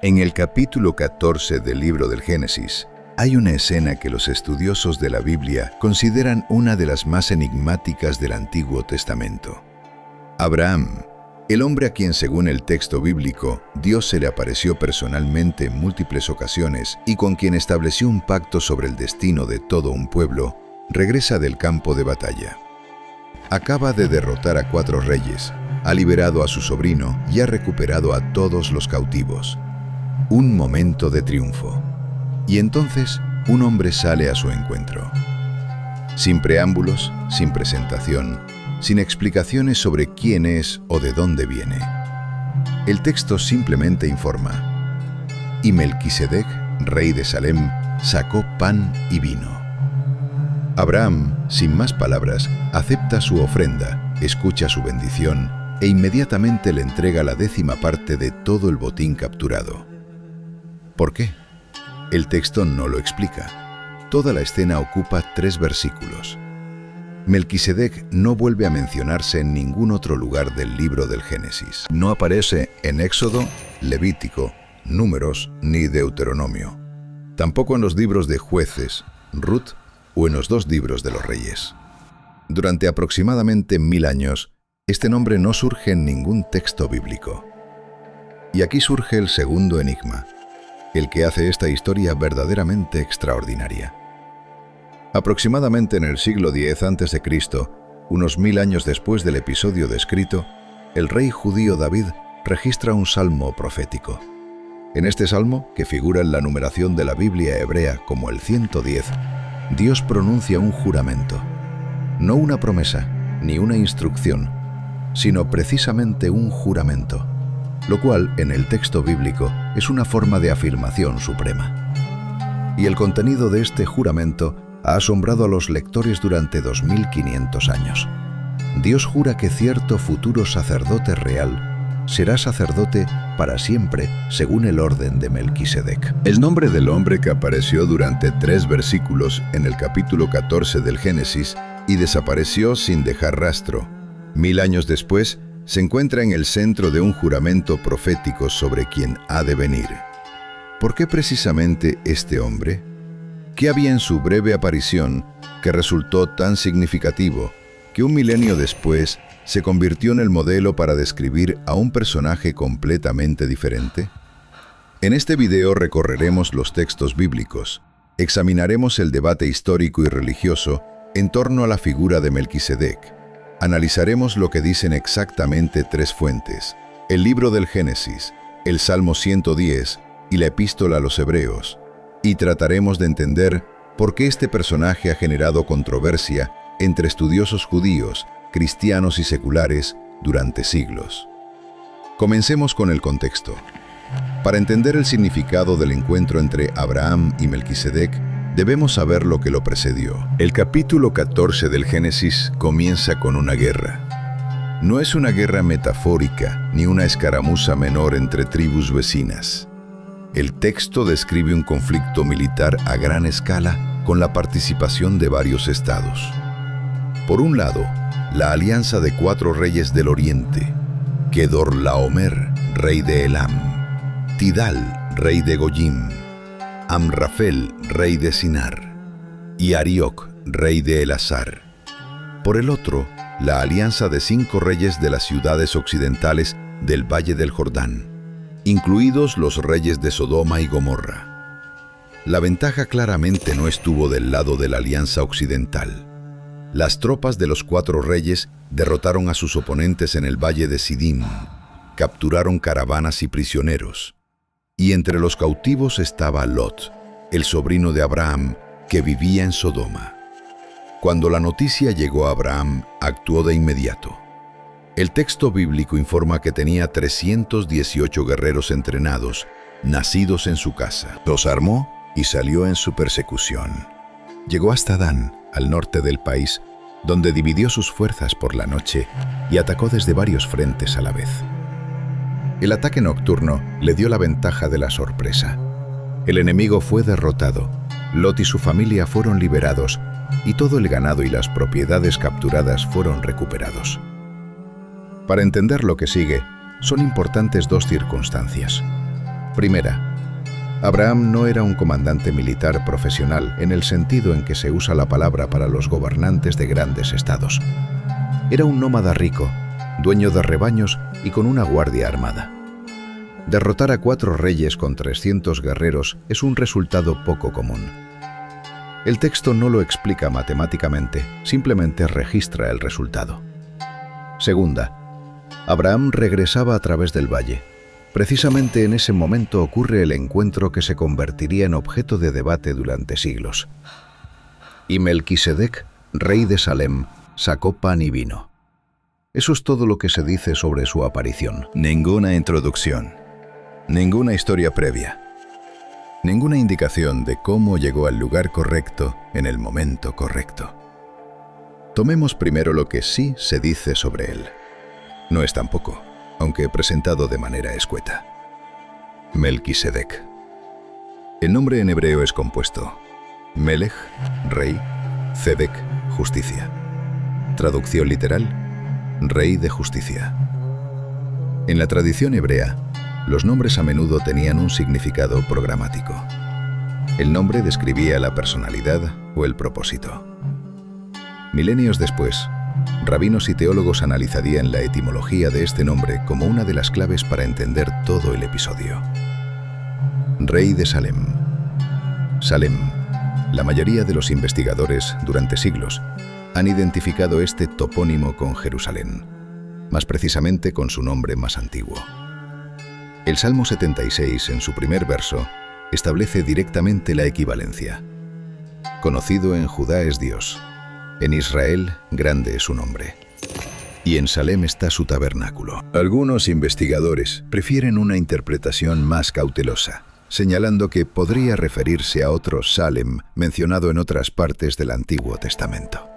En el capítulo 14 del libro del Génesis, hay una escena que los estudiosos de la Biblia consideran una de las más enigmáticas del Antiguo Testamento. Abraham, el hombre a quien, según el texto bíblico, Dios se le apareció personalmente en múltiples ocasiones y con quien estableció un pacto sobre el destino de todo un pueblo, regresa del campo de batalla. Acaba de derrotar a 4 reyes, ha liberado a su sobrino y ha recuperado a todos los cautivos. Un momento de triunfo. Y entonces, un hombre sale a su encuentro. Sin preámbulos, sin presentación, sin explicaciones sobre quién es o de dónde viene. El texto simplemente informa. Y Melquisedec, rey de Salem, sacó pan y vino. Abraham, sin más palabras, acepta su ofrenda, escucha su bendición e inmediatamente le entrega la 10ª parte de todo el botín capturado. ¿Por qué? El texto no lo explica. Toda la escena ocupa 3 versículos. Melquisedec no vuelve a mencionarse en ningún otro lugar del libro del Génesis. No aparece en Éxodo, Levítico, Números ni Deuteronomio. Tampoco en los libros de Jueces, Ruth o en los 2 libros de los Reyes. Durante aproximadamente 1000 años, este nombre no surge en ningún texto bíblico. Y aquí surge el segundo enigma, el que hace esta historia verdaderamente extraordinaria. Aproximadamente en el siglo X a.C., unos 1000 años después del episodio descrito, el rey judío David registra un salmo profético. En este salmo, que figura en la numeración de la Biblia hebrea como el 110, Dios pronuncia un juramento. No una promesa, ni una instrucción, sino precisamente un juramento, lo cual, en el texto bíblico, es una forma de afirmación suprema. Y el contenido de este juramento ha asombrado a los lectores durante 2500 años. Dios jura que cierto futuro sacerdote real será sacerdote para siempre, según el orden de Melquisedec. El nombre del hombre que apareció durante 3 versículos en el capítulo 14 del Génesis y desapareció sin dejar rastro. 1000 años después, se encuentra en el centro de un juramento profético sobre quien ha de venir. ¿Por qué precisamente este hombre? ¿Qué había en su breve aparición que resultó tan significativo que un milenio después se convirtió en el modelo para describir a un personaje completamente diferente? En este video recorreremos los textos bíblicos, examinaremos el debate histórico y religioso en torno a la figura de Melquisedec. Analizaremos lo que dicen exactamente 3 fuentes: el libro del Génesis, el Salmo 110 y la Epístola a los Hebreos, y trataremos de entender por qué este personaje ha generado controversia entre estudiosos judíos, cristianos y seculares durante siglos. Comencemos con el contexto. Para entender el significado del encuentro entre Abraham y Melquisedec, debemos saber lo que lo precedió. El capítulo 14 del Génesis comienza con una guerra. No es una guerra metafórica ni una escaramuza menor entre tribus vecinas. El texto describe un conflicto militar a gran escala con la participación de varios estados. Por un lado, la alianza de 4 reyes del oriente: Kedorlaomer, rey de Elam; Tidal, rey de Goyim; Amrafel, rey de Sinar; y Arioc, rey de Elazar. Por el otro, la alianza de 5 reyes de las ciudades occidentales del Valle del Jordán, incluidos los reyes de Sodoma y Gomorra. La ventaja claramente no estuvo del lado de la alianza occidental. Las tropas de los 4 reyes derrotaron a sus oponentes en el Valle de Sidim, capturaron caravanas y prisioneros. Y entre los cautivos estaba Lot, el sobrino de Abraham, que vivía en Sodoma. Cuando la noticia llegó a Abraham, actuó de inmediato. El texto bíblico informa que tenía 318 guerreros entrenados, nacidos en su casa. Los armó y salió en su persecución. Llegó hasta Dan, al norte del país, donde dividió sus fuerzas por la noche y atacó desde varios frentes a la vez. El ataque nocturno le dio la ventaja de la sorpresa. El enemigo fue derrotado, Lot y su familia fueron liberados y todo el ganado y las propiedades capturadas fueron recuperados. Para entender lo que sigue, son importantes 2 circunstancias. Primera, Abraham no era un comandante militar profesional en el sentido en que se usa la palabra para los gobernantes de grandes estados. Era un nómada rico, dueño de rebaños y con una guardia armada. Derrotar a 4 reyes con 300 guerreros es un resultado poco común. El texto no lo explica matemáticamente, simplemente registra el resultado. Segunda, Abraham regresaba a través del valle. Precisamente en ese momento ocurre el encuentro que se convertiría en objeto de debate durante siglos. Y Melquisedec, rey de Salem, sacó pan y vino. Eso es todo lo que se dice sobre su aparición. Ninguna introducción, ninguna historia previa, ninguna indicación de cómo llegó al lugar correcto en el momento correcto. Tomemos primero lo que sí se dice sobre él. No es tampoco, aunque presentado de manera escueta. Melquisedec. El nombre en hebreo es compuesto. Melech, rey, Cedec, justicia. Traducción literal, rey de justicia. En la tradición hebrea, los nombres a menudo tenían un significado programático. El nombre describía la personalidad o el propósito. Milenios después, rabinos y teólogos analizarían la etimología de este nombre como una de las claves para entender todo el episodio. Rey de Salem. Salem. La mayoría de los investigadores, durante siglos, han identificado este topónimo con Jerusalén, más precisamente con su nombre más antiguo. El Salmo 76, en su primer verso, establece directamente la equivalencia. Conocido en Judá es Dios. En Israel, grande es su nombre. Y en Salem está su tabernáculo. Algunos investigadores prefieren una interpretación más cautelosa, señalando que podría referirse a otro Salem mencionado en otras partes del Antiguo Testamento.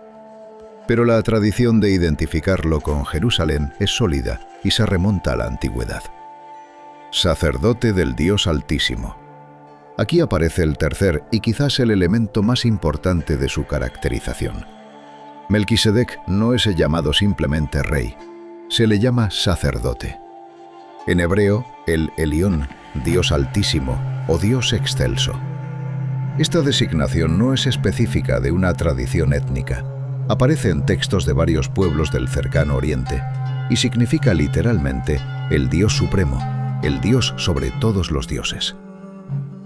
Pero la tradición de identificarlo con Jerusalén es sólida y se remonta a la antigüedad. Sacerdote del Dios Altísimo. Aquí aparece el tercer y quizás el elemento más importante de su caracterización. Melquisedec no es llamado simplemente rey, se le llama sacerdote. En hebreo, el Elión, Dios Altísimo o Dios Excelso. Esta designación no es específica de una tradición étnica. Aparece en textos de varios pueblos del cercano Oriente y significa literalmente el Dios Supremo, el Dios sobre todos los dioses.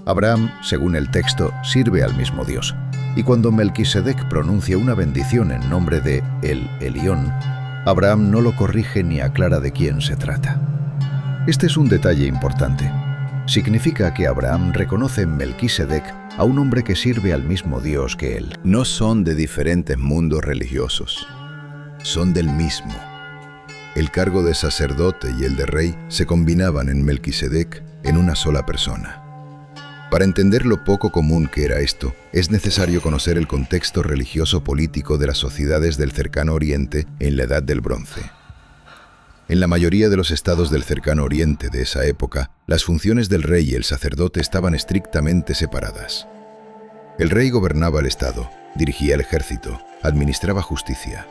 Abraham, según el texto, sirve al mismo Dios, y cuando Melquisedec pronuncia una bendición en nombre de el Elión, Abraham no lo corrige ni aclara de quién se trata. Este es un detalle importante. Significa que Abraham reconoce en Melquisedec a un hombre que sirve al mismo Dios que él. No son de diferentes mundos religiosos, son del mismo. El cargo de sacerdote y el de rey se combinaban en Melquisedec en una sola persona. Para entender lo poco común que era esto, es necesario conocer el contexto religioso-político de las sociedades del cercano Oriente en la Edad del Bronce. En la mayoría de los estados del cercano Oriente de esa época, las funciones del rey y el sacerdote estaban estrictamente separadas. El rey gobernaba el estado, dirigía el ejército, administraba justicia.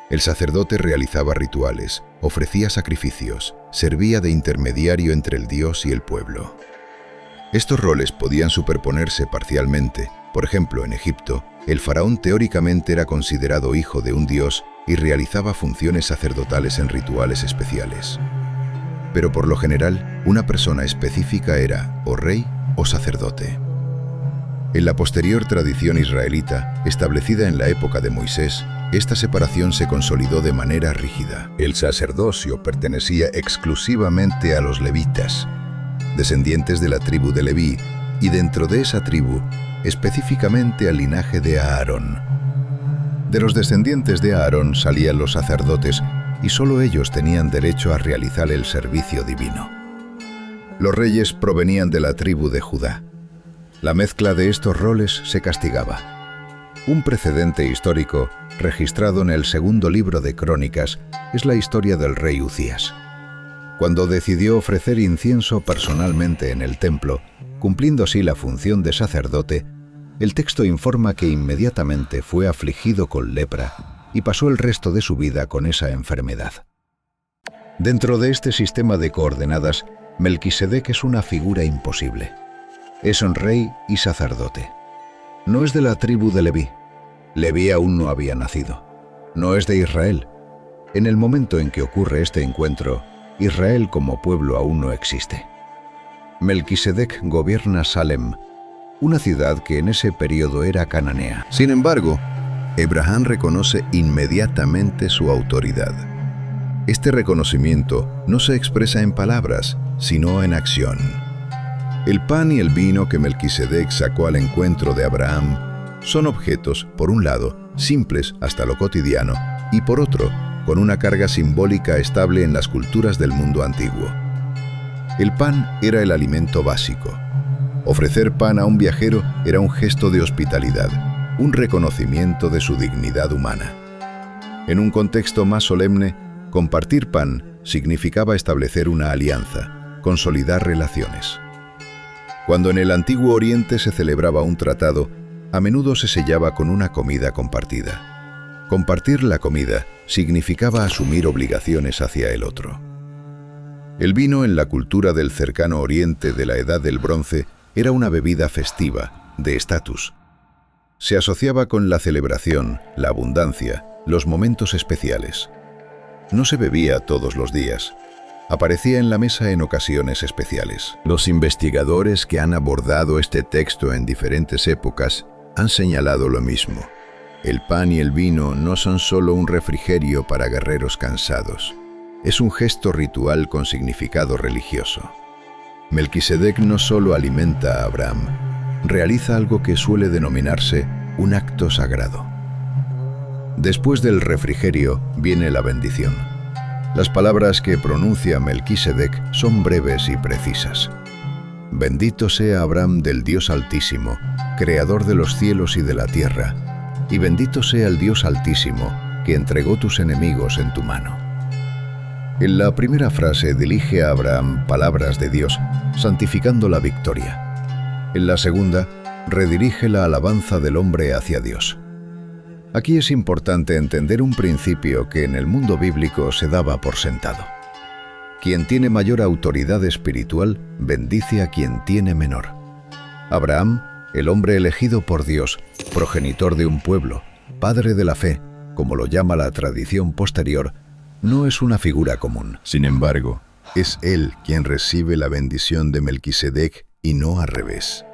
El sacerdote realizaba rituales, ofrecía sacrificios, servía de intermediario entre el Dios y el pueblo. Estos roles podían superponerse parcialmente. Por ejemplo, en Egipto, el faraón teóricamente era considerado hijo de un dios y realizaba funciones sacerdotales en rituales especiales. Pero por lo general, una persona específica era o rey o sacerdote. En la posterior tradición israelita, establecida en la época de Moisés, esta separación se consolidó de manera rígida. El sacerdocio pertenecía exclusivamente a los levitas, descendientes de la tribu de Leví, y dentro de esa tribu, específicamente al linaje de Aarón. De los descendientes de Aarón salían los sacerdotes, y solo ellos tenían derecho a realizar el servicio divino. Los reyes provenían de la tribu de Judá. La mezcla de estos roles se castigaba. Un precedente histórico, registrado en el segundo libro de Crónicas, es la historia del rey Uzías. Cuando decidió ofrecer incienso personalmente en el templo, cumpliendo así la función de sacerdote, el texto informa que inmediatamente fue afligido con lepra y pasó el resto de su vida con esa enfermedad. Dentro de este sistema de coordenadas, Melquisedec es una figura imposible. Es un rey y sacerdote. No es de la tribu de Leví. Leví aún no había nacido. No es de Israel. En el momento en que ocurre este encuentro, Israel como pueblo aún no existe. Melquisedec gobierna Salem, una ciudad que en ese periodo era cananea. Sin embargo, Abraham reconoce inmediatamente su autoridad. Este reconocimiento no se expresa en palabras, sino en acción. El pan y el vino que Melquisedec sacó al encuentro de Abraham son objetos, por un lado, simples hasta lo cotidiano, y por otro, con una carga simbólica estable en las culturas del mundo antiguo. El pan era el alimento básico. Ofrecer pan a un viajero era un gesto de hospitalidad, un reconocimiento de su dignidad humana. En un contexto más solemne, compartir pan significaba establecer una alianza, consolidar relaciones. Cuando en el Antiguo Oriente se celebraba un tratado, a menudo se sellaba con una comida compartida. Compartir la comida significaba asumir obligaciones hacia el otro. El vino en la cultura del cercano Oriente de la Edad del Bronce era una bebida festiva, de estatus. Se asociaba con la celebración, la abundancia, los momentos especiales. No se bebía todos los días. Aparecía en la mesa en ocasiones especiales. Los investigadores que han abordado este texto en diferentes épocas han señalado lo mismo. El pan y el vino no son solo un refrigerio para guerreros cansados. Es un gesto ritual con significado religioso. Melquisedec no solo alimenta a Abraham, realiza algo que suele denominarse un acto sagrado. Después del refrigerio viene la bendición. Las palabras que pronuncia Melquisedec son breves y precisas. Bendito sea Abraham del Dios Altísimo, creador de los cielos y de la tierra, y bendito sea el Dios Altísimo, que entregó tus enemigos en tu mano. En la primera frase dirige a Abraham palabras de Dios, santificando la victoria. En la segunda, redirige la alabanza del hombre hacia Dios. Aquí es importante entender un principio que en el mundo bíblico se daba por sentado. Quien tiene mayor autoridad espiritual, bendice a quien tiene menor. Abraham, el hombre elegido por Dios, progenitor de un pueblo, padre de la fe, como lo llama la tradición posterior, no es una figura común. Sin embargo, es él quien recibe la bendición de Melquisedec y no al revés.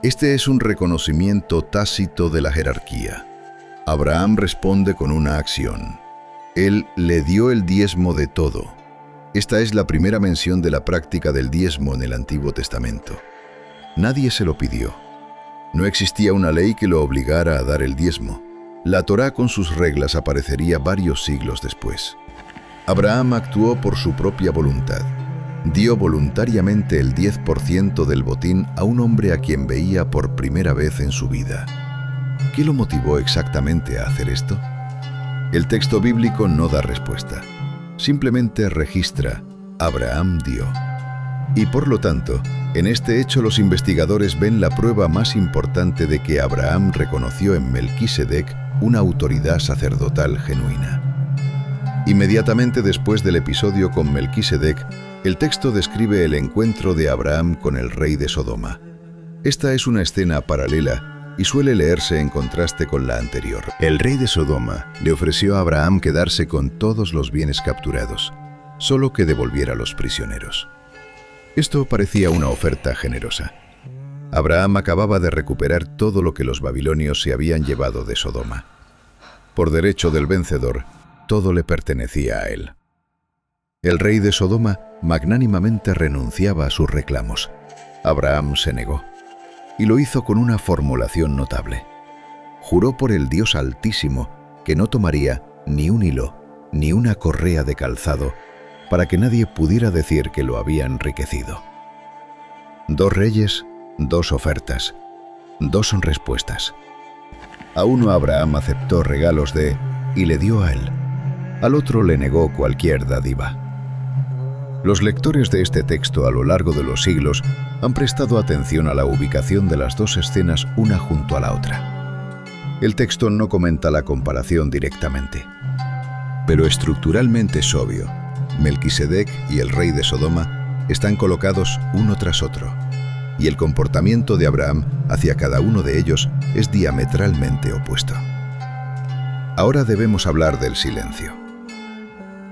Este es un reconocimiento tácito de la jerarquía. Abraham responde con una acción. Él le dio el diezmo de todo. Esta es la primera mención de la práctica del diezmo en el Antiguo Testamento. Nadie se lo pidió. No existía una ley que lo obligara a dar el diezmo. La Torá con sus reglas aparecería varios siglos después. Abraham actuó por su propia voluntad. Dio voluntariamente el 10% del botín a un hombre a quien veía por primera vez en su vida. ¿Qué lo motivó exactamente a hacer esto? El texto bíblico no da respuesta. Simplemente registra, Abraham dio. Y por lo tanto, en este hecho los investigadores ven la prueba más importante de que Abraham reconoció en Melquisedec una autoridad sacerdotal genuina. Inmediatamente después del episodio con Melquisedec, el texto describe el encuentro de Abraham con el rey de Sodoma. Esta es una escena paralela y suele leerse en contraste con la anterior. El rey de Sodoma le ofreció a Abraham quedarse con todos los bienes capturados, solo que devolviera a los prisioneros. Esto parecía una oferta generosa. Abraham acababa de recuperar todo lo que los babilonios se habían llevado de Sodoma. Por derecho del vencedor, todo le pertenecía a él. El rey de Sodoma magnánimamente renunciaba a sus reclamos. Abraham se negó. Y lo hizo con una formulación notable. Juró por el Dios Altísimo que no tomaría ni un hilo, ni una correa de calzado, para que nadie pudiera decir que lo había enriquecido. 2 reyes, 2 ofertas, 2 respuestas. A uno Abraham aceptó regalos y le dio a él. Al otro le negó cualquier dádiva. Los lectores de este texto a lo largo de los siglos han prestado atención a la ubicación de las 2 escenas una junto a la otra. El texto no comenta la comparación directamente, pero estructuralmente es obvio. Melquisedec y el rey de Sodoma están colocados uno tras otro, y el comportamiento de Abraham hacia cada uno de ellos es diametralmente opuesto. Ahora debemos hablar del silencio.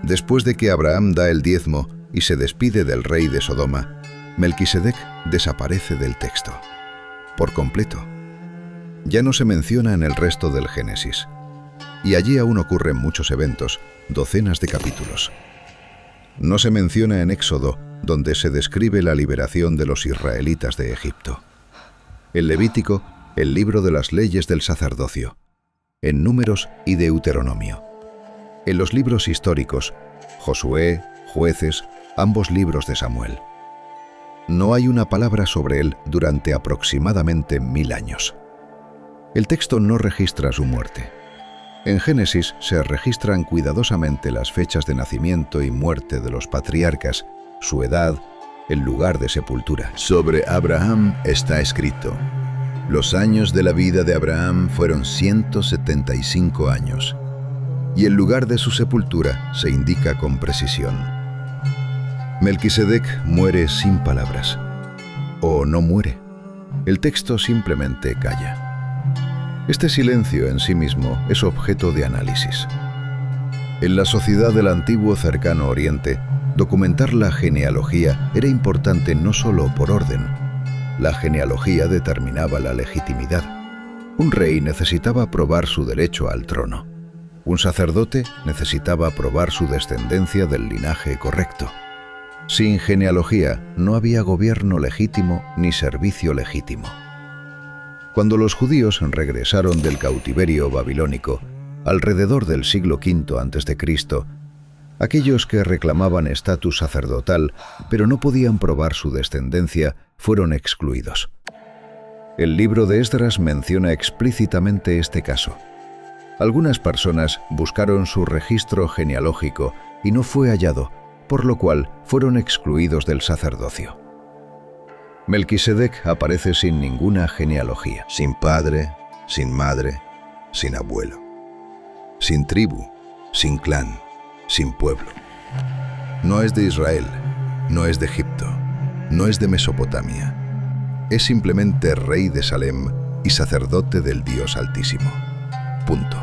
Después de que Abraham da el diezmo y se despide del rey de Sodoma, Melquisedec desaparece del texto, por completo. Ya no se menciona en el resto del Génesis, y allí aún ocurren muchos eventos, docenas de capítulos. No se menciona en Éxodo, donde se describe la liberación de los israelitas de Egipto. En Levítico, el libro de las leyes del sacerdocio. En Números y Deuteronomio. En los libros históricos, Josué, Jueces, ambos libros de Samuel. No hay una palabra sobre él durante aproximadamente 1000 años. El texto no registra su muerte. En Génesis se registran cuidadosamente las fechas de nacimiento y muerte de los patriarcas, su edad, el lugar de sepultura. Sobre Abraham está escrito: los años de la vida de Abraham fueron 175 años, y el lugar de su sepultura se indica con precisión. Melquisedec muere sin palabras. O no muere. El texto simplemente calla. Este silencio en sí mismo es objeto de análisis. En la sociedad del antiguo Cercano Oriente, documentar la genealogía era importante no solo por orden. La genealogía determinaba la legitimidad. Un rey necesitaba probar su derecho al trono. Un sacerdote necesitaba probar su descendencia del linaje correcto. Sin genealogía no había gobierno legítimo ni servicio legítimo. Cuando los judíos regresaron del cautiverio babilónico, alrededor del siglo V a.C., aquellos que reclamaban estatus sacerdotal, pero no podían probar su descendencia, fueron excluidos. El libro de Esdras menciona explícitamente este caso. Algunas personas buscaron su registro genealógico y no fue hallado, por lo cual fueron excluidos del sacerdocio. Melquisedec aparece sin ninguna genealogía. Sin padre, sin madre, sin abuelo. Sin tribu, sin clan, sin pueblo. No es de Israel, no es de Egipto, no es de Mesopotamia. Es simplemente rey de Salem y sacerdote del Dios Altísimo. Punto.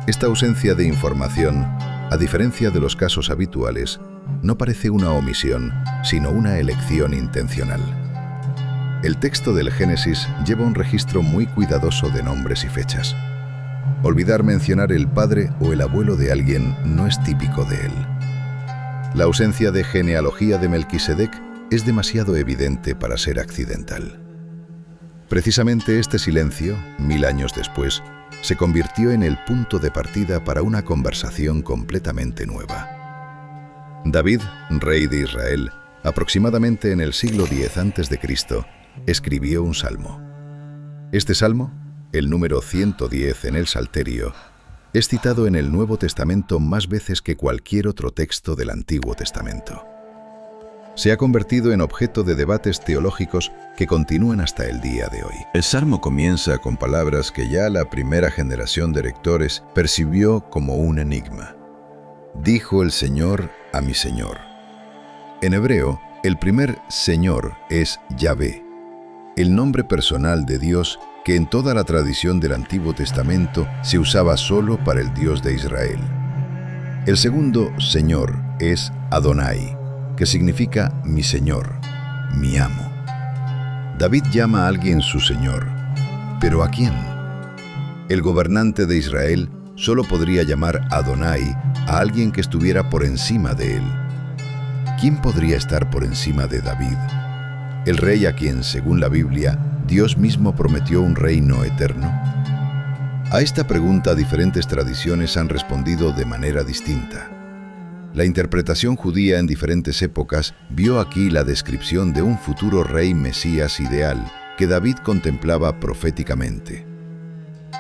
Esta ausencia de información, a diferencia de los casos habituales, no parece una omisión, sino una elección intencional. El texto del Génesis lleva un registro muy cuidadoso de nombres y fechas. Olvidar mencionar el padre o el abuelo de alguien no es típico de él. La ausencia de genealogía de Melquisedec es demasiado evidente para ser accidental. Precisamente este silencio, 1000 años después, se convirtió en el punto de partida para una conversación completamente nueva. David, rey de Israel, aproximadamente en el siglo X a.C., escribió un salmo. Este salmo, el número 110 en el Salterio, es citado en el Nuevo Testamento más veces que cualquier otro texto del Antiguo Testamento. Se ha convertido en objeto de debates teológicos que continúan hasta el día de hoy. El salmo comienza con palabras que ya la primera generación de lectores percibió como un enigma. Dijo el Señor a mi Señor. En hebreo, el primer Señor es Yahvé, el nombre personal de Dios que en toda la tradición del Antiguo Testamento se usaba solo para el Dios de Israel. El segundo Señor es Adonai, que significa mi Señor, mi amo. David llama a alguien su Señor, ¿pero a quién? El gobernante de Israel solo podría llamar Adonai a alguien que estuviera por encima de él. ¿Quién podría estar por encima de David? El rey a quien, según la Biblia, Dios mismo prometió un reino eterno. A esta pregunta diferentes tradiciones han respondido de manera distinta. La interpretación judía en diferentes épocas vio aquí la descripción de un futuro rey mesías ideal que David contemplaba proféticamente.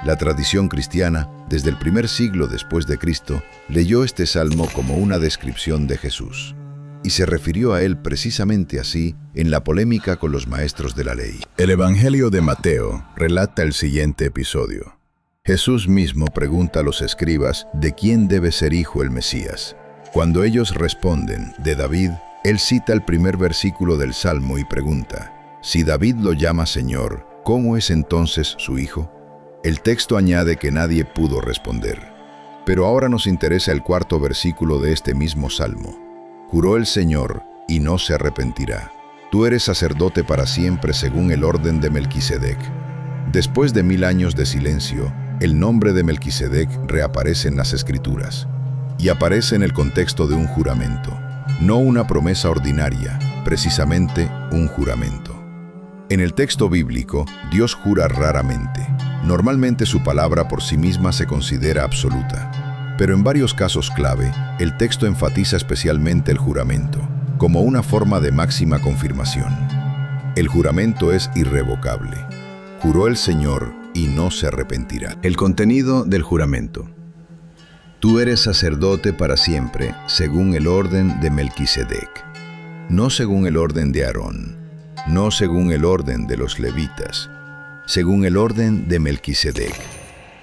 La tradición cristiana, desde el primer siglo después de Cristo, leyó este salmo como una descripción de Jesús, y se refirió a él precisamente así en la polémica con los maestros de la ley. El Evangelio de Mateo relata el siguiente episodio. Jesús mismo pregunta a los escribas de quién debe ser hijo el Mesías. Cuando ellos responden, de David, Él cita el primer versículo del Salmo y pregunta: si David lo llama Señor, ¿cómo es entonces su hijo? El texto añade que nadie pudo responder. Pero ahora nos interesa el cuarto versículo de este mismo Salmo. Juró el Señor y no se arrepentirá. Tú eres sacerdote para siempre según el orden de Melquisedec. Después de 1000 años de silencio, el nombre de Melquisedec reaparece en las Escrituras. Y aparece en el contexto de un juramento. No una promesa ordinaria, precisamente un juramento. En el texto bíblico, Dios jura raramente. Normalmente su palabra por sí misma se considera absoluta. Pero en varios casos clave, el texto enfatiza especialmente el juramento, como una forma de máxima confirmación. El juramento es irrevocable. Juró el Señor y no se arrepentirá. El contenido del juramento. Tú eres sacerdote para siempre, según el orden de Melquisedec. No según el orden de Aarón, no según el orden de los levitas, según el orden de Melquisedec.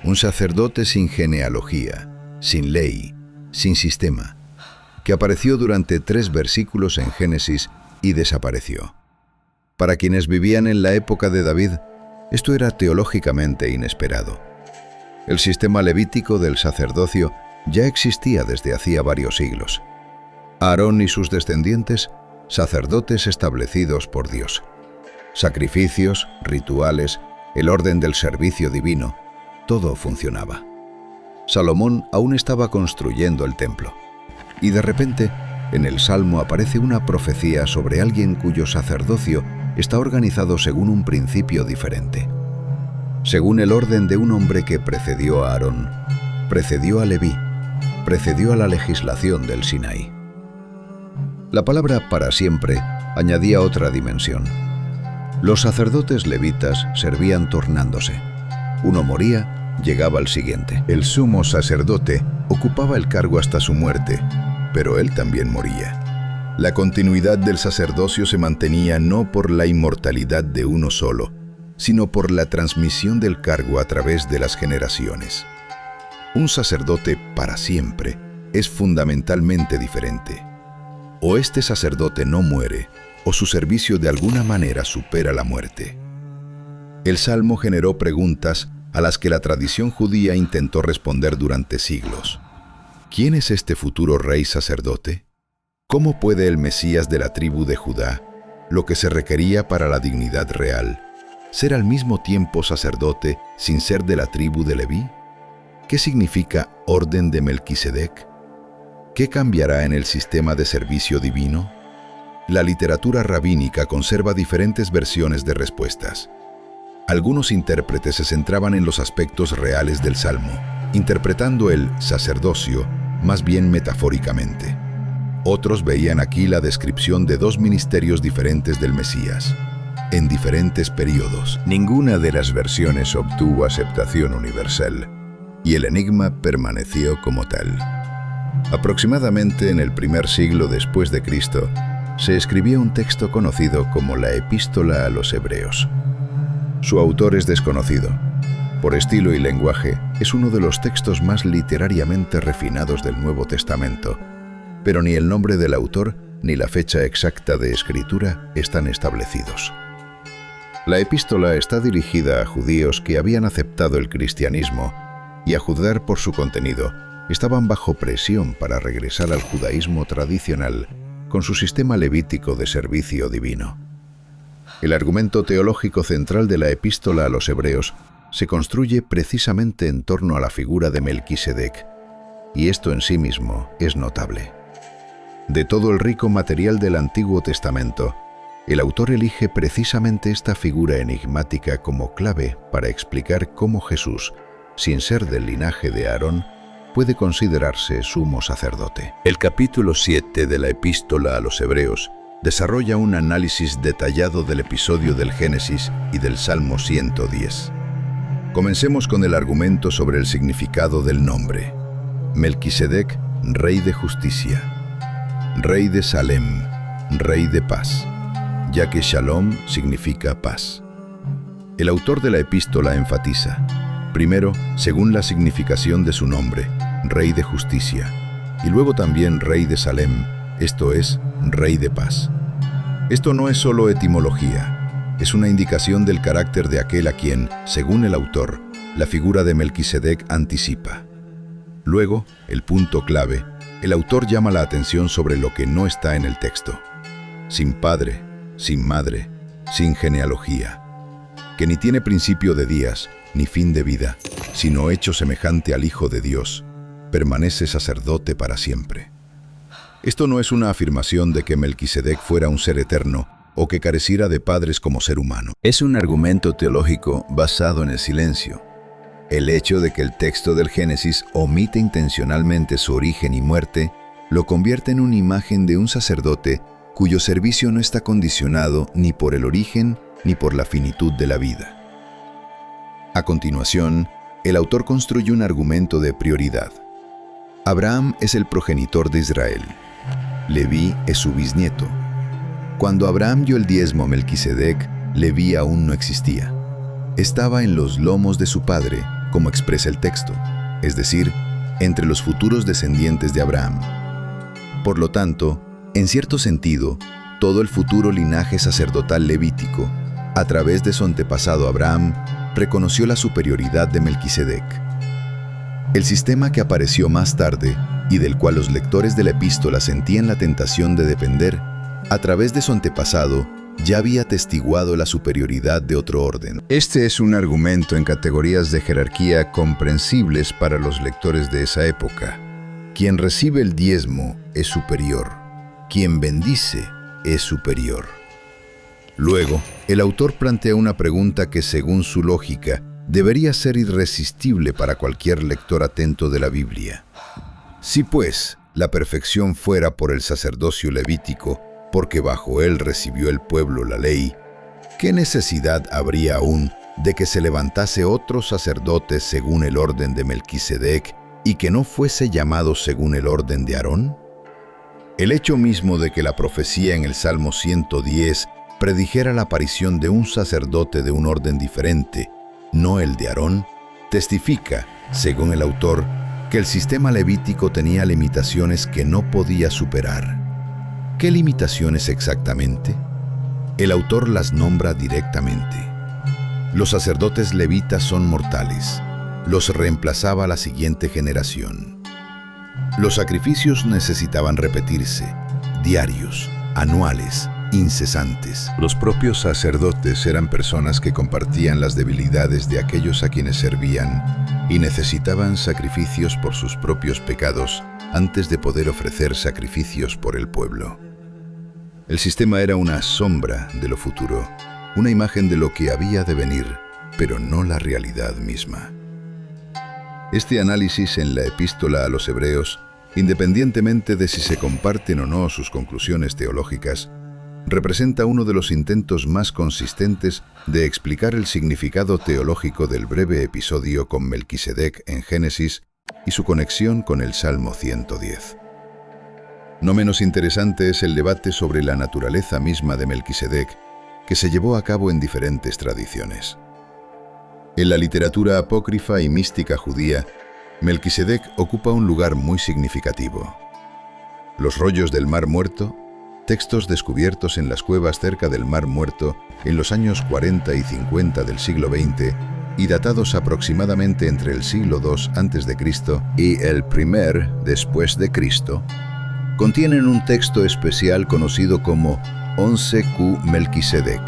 Un sacerdote sin genealogía, sin ley, sin sistema, que apareció durante 3 versículos en Génesis y desapareció. Para quienes vivían en la época de David, esto era teológicamente inesperado. El sistema levítico del sacerdocio ya existía desde hacía varios siglos. Aarón y sus descendientes, sacerdotes establecidos por Dios. Sacrificios, rituales, el orden del servicio divino, todo funcionaba. Salomón aún estaba construyendo el templo. Y de repente, en el Salmo aparece una profecía sobre alguien cuyo sacerdocio está organizado según un principio diferente. Según el orden de un hombre que precedió a Aarón, precedió a Leví, precedió a la legislación del Sinaí. La palabra para siempre añadía otra dimensión. Los sacerdotes levitas servían turnándose. Uno moría, llegaba el siguiente. El sumo sacerdote ocupaba el cargo hasta su muerte, pero él también moría. La continuidad del sacerdocio se mantenía no por la inmortalidad de uno solo, sino por la transmisión del cargo a través de las generaciones. Un sacerdote para siempre es fundamentalmente diferente. O este sacerdote no muere, o su servicio de alguna manera supera la muerte. El Salmo generó preguntas a las que la tradición judía intentó responder durante siglos. ¿Quién es este futuro rey sacerdote? ¿Cómo puede el Mesías de la tribu de Judá, lo que se requería para la dignidad real, ser al mismo tiempo sacerdote sin ser de la tribu de Leví? ¿Qué significa orden de Melquisedec? ¿Qué cambiará en el sistema de servicio divino? La literatura rabínica conserva diferentes versiones de respuestas. Algunos intérpretes se centraban en los aspectos reales del Salmo, interpretando el sacerdocio más bien metafóricamente. Otros veían aquí la descripción de 2 ministerios diferentes del Mesías, en diferentes periodos. Ninguna de las versiones obtuvo aceptación universal, y el enigma permaneció como tal. Aproximadamente en el primer siglo después de Cristo, se escribía un texto conocido como la Epístola a los Hebreos. Su autor es desconocido. Por estilo y lenguaje, es uno de los textos más literariamente refinados del Nuevo Testamento, pero ni el nombre del autor ni la fecha exacta de escritura están establecidos. La epístola está dirigida a judíos que habían aceptado el cristianismo y, a juzgar por su contenido, estaban bajo presión para regresar al judaísmo tradicional con su sistema levítico de servicio divino. El argumento teológico central de la epístola a los Hebreos se construye precisamente en torno a la figura de Melquisedec, y esto en sí mismo es notable. De todo el rico material del Antiguo Testamento, el autor elige precisamente esta figura enigmática como clave para explicar cómo Jesús, sin ser del linaje de Aarón, puede considerarse sumo sacerdote. El capítulo 7 de la Epístola a los Hebreos desarrolla un análisis detallado del episodio del Génesis y del Salmo 110. Comencemos con el argumento sobre el significado del nombre. Melquisedec, rey de justicia. Rey de Salem, rey de paz, ya que Shalom significa paz. El autor de la epístola enfatiza, primero, según la significación de su nombre, rey de justicia, y luego también rey de Salem, esto es, Rey de Paz. Esto no es solo etimología, es una indicación del carácter de aquel a quien, según el autor, la figura de Melquisedec anticipa. Luego, el punto clave, el autor llama la atención sobre lo que no está en el texto. Sin padre, sin madre, sin genealogía, que ni tiene principio de días, ni fin de vida, sino hecho semejante al Hijo de Dios, permanece sacerdote para siempre. Esto no es una afirmación de que Melquisedec fuera un ser eterno o que careciera de padres como ser humano. Es un argumento teológico basado en el silencio. El hecho de que el texto del Génesis omite intencionalmente su origen y muerte lo convierte en una imagen de un sacerdote cuyo servicio no está condicionado ni por el origen ni por la finitud de la vida. A continuación, el autor construye un argumento de prioridad. Abraham es el progenitor de Israel. Leví es su bisnieto. Cuando Abraham dio el diezmo a Melquisedec, Leví aún no existía. Estaba en los lomos de su padre, como expresa el texto, es decir, entre los futuros descendientes de Abraham. Por lo tanto, en cierto sentido, todo el futuro linaje sacerdotal levítico, a través de su antepasado Abraham, reconoció la superioridad de Melquisedec. El sistema que apareció más tarde y del cual los lectores de la epístola sentían la tentación de depender, a través de su antepasado, ya había atestiguado la superioridad de otro orden. Este es un argumento en categorías de jerarquía comprensibles para los lectores de esa época. Quien recibe el diezmo es superior. Quien bendice es superior. Luego, el autor plantea una pregunta que, según su lógica, debería ser irresistible para cualquier lector atento de la Biblia. Si, pues, la perfección fuera por el sacerdocio levítico, porque bajo él recibió el pueblo la ley, ¿qué necesidad habría aún de que se levantase otro sacerdote según el orden de Melquisedec y que no fuese llamado según el orden de Aarón? El hecho mismo de que la profecía en el Salmo 110 predijera la aparición de un sacerdote de un orden diferente, no el de Aarón, testifica, según el autor, que el sistema levítico tenía limitaciones que no podía superar. ¿Qué limitaciones exactamente? El autor las nombra directamente. Los sacerdotes levitas son mortales. Los reemplazaba la siguiente generación. Los sacrificios necesitaban repetirse, diarios, anuales, incesantes. Los propios sacerdotes eran personas que compartían las debilidades de aquellos a quienes servían y necesitaban sacrificios por sus propios pecados antes de poder ofrecer sacrificios por el pueblo. El sistema era una sombra de lo futuro, una imagen de lo que había de venir, pero no la realidad misma. Este análisis en la epístola a los Hebreos, independientemente de si se comparten o no sus conclusiones teológicas, representa uno de los intentos más consistentes de explicar el significado teológico del breve episodio con Melquisedec en Génesis y su conexión con el Salmo 110. No menos interesante es el debate sobre la naturaleza misma de Melquisedec, que se llevó a cabo en diferentes tradiciones. En la literatura apócrifa y mística judía, Melquisedec ocupa un lugar muy significativo. Los rollos del Mar Muerto, textos descubiertos en las cuevas cerca del Mar Muerto en los años 40 y 50 del siglo XX y datados aproximadamente entre el siglo II a.C. y el I después de Cristo, contienen un texto especial conocido como 11Q Melquisedec.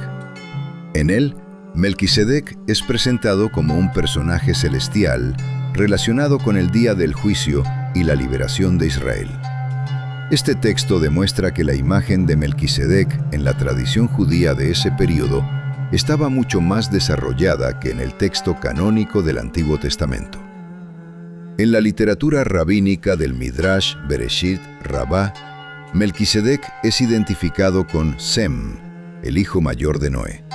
En él, Melquisedec es presentado como un personaje celestial relacionado con el día del juicio y la liberación de Israel. Este texto demuestra que la imagen de Melquisedec en la tradición judía de ese periodo estaba mucho más desarrollada que en el texto canónico del Antiguo Testamento. En la literatura rabínica del Midrash Bereshit Rabbah, Melquisedec es identificado con Sem, el hijo mayor de Noé.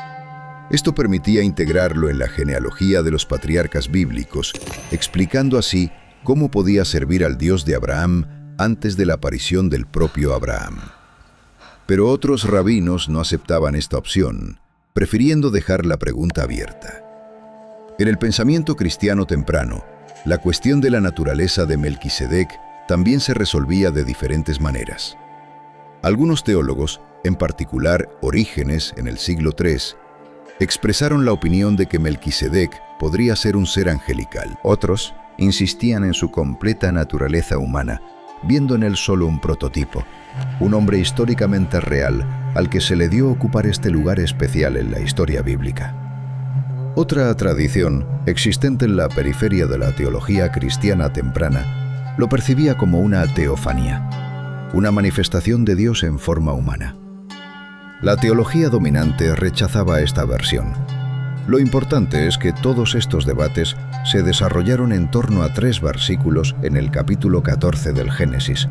Esto permitía integrarlo en la genealogía de los patriarcas bíblicos, explicando así cómo podía servir al Dios de Abraham antes de la aparición del propio Abraham. Pero otros rabinos no aceptaban esta opción, prefiriendo dejar la pregunta abierta. En el pensamiento cristiano temprano, la cuestión de la naturaleza de Melquisedec también se resolvía de diferentes maneras. Algunos teólogos, en particular Orígenes en el siglo III, expresaron la opinión de que Melquisedec podría ser un ser angelical. Otros insistían en su completa naturaleza humana, viendo en él solo un prototipo, un hombre históricamente real al que se le dio ocupar este lugar especial en la historia bíblica. Otra tradición, existente en la periferia de la teología cristiana temprana, lo percibía como una teofanía, una manifestación de Dios en forma humana. La teología dominante rechazaba esta versión. Lo importante es que todos estos debates se desarrollaron en torno a 3 versículos en el capítulo 14 del Génesis,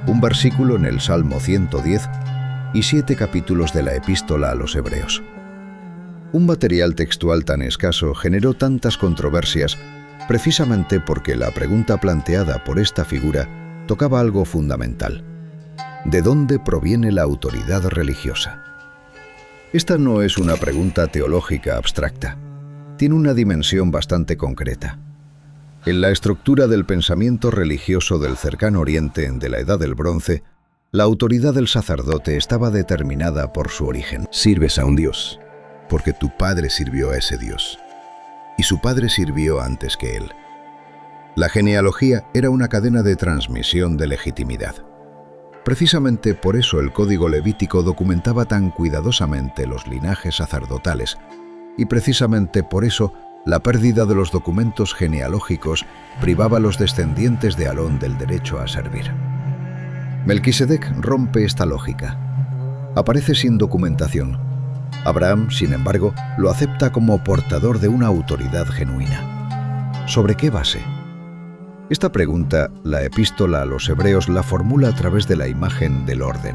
un versículo en el Salmo 110 y 7 capítulos de la Epístola a los Hebreos. Un material textual tan escaso generó tantas controversias precisamente porque la pregunta planteada por esta figura tocaba algo fundamental. ¿De dónde proviene la autoridad religiosa? Esta no es una pregunta teológica abstracta. Tiene una dimensión bastante concreta. En la estructura del pensamiento religioso del cercano Oriente de la Edad del Bronce, la autoridad del sacerdote estaba determinada por su origen. Sirves a un Dios, porque tu padre sirvió a ese Dios, y su padre sirvió antes que él. La genealogía era una cadena de transmisión de legitimidad. Precisamente por eso el Código Levítico documentaba tan cuidadosamente los linajes sacerdotales, y precisamente por eso la pérdida de los documentos genealógicos privaba a los descendientes de Aarón del derecho a servir. Melquisedec rompe esta lógica. Aparece sin documentación. Abraham, sin embargo, lo acepta como portador de una autoridad genuina. ¿Sobre qué base? Esta pregunta, la Epístola a los Hebreos la formula a través de la imagen del orden.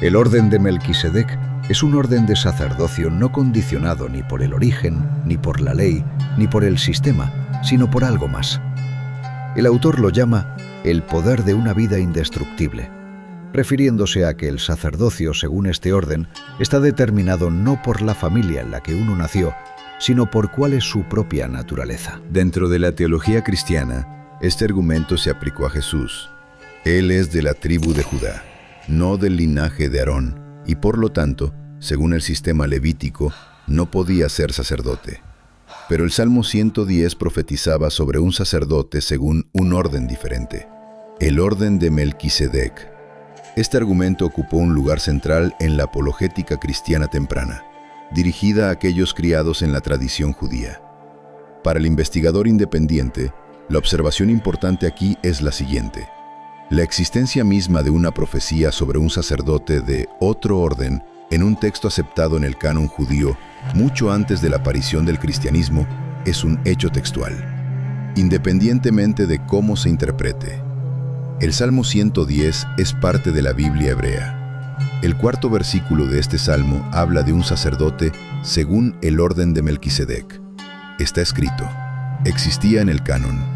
El orden de Melquisedec es un orden de sacerdocio no condicionado ni por el origen, ni por la ley, ni por el sistema, sino por algo más. El autor lo llama el poder de una vida indestructible, refiriéndose a que el sacerdocio, según este orden, está determinado no por la familia en la que uno nació, sino por cuál es su propia naturaleza. Dentro de la teología cristiana, este argumento se aplicó a Jesús. Él es de la tribu de Judá, no del linaje de Aarón, y por lo tanto, según el sistema levítico, no podía ser sacerdote. Pero el Salmo 110 profetizaba sobre un sacerdote según un orden diferente, el orden de Melquisedec. Este argumento ocupó un lugar central en la apologética cristiana temprana, dirigida a aquellos criados en la tradición judía. Para el investigador independiente, la observación importante aquí es la siguiente. La existencia misma de una profecía sobre un sacerdote de otro orden en un texto aceptado en el canon judío mucho antes de la aparición del cristianismo es un hecho textual, independientemente de cómo se interprete. El Salmo 110 es parte de la Biblia hebrea. El 4º versículo de este salmo habla de un sacerdote según el orden de Melquisedec. Está escrito, existía en el canon.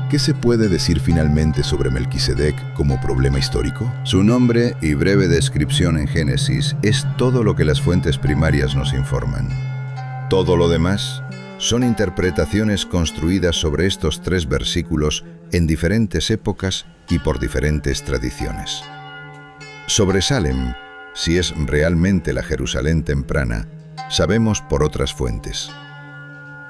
¿Qué se puede decir finalmente sobre Melquisedec como problema histórico? Su nombre y breve descripción en Génesis es todo lo que las fuentes primarias nos informan. Todo lo demás son interpretaciones construidas sobre estos 3 versículos en diferentes épocas y por diferentes tradiciones. Sobre Salem, si es realmente la Jerusalén temprana, sabemos por otras fuentes.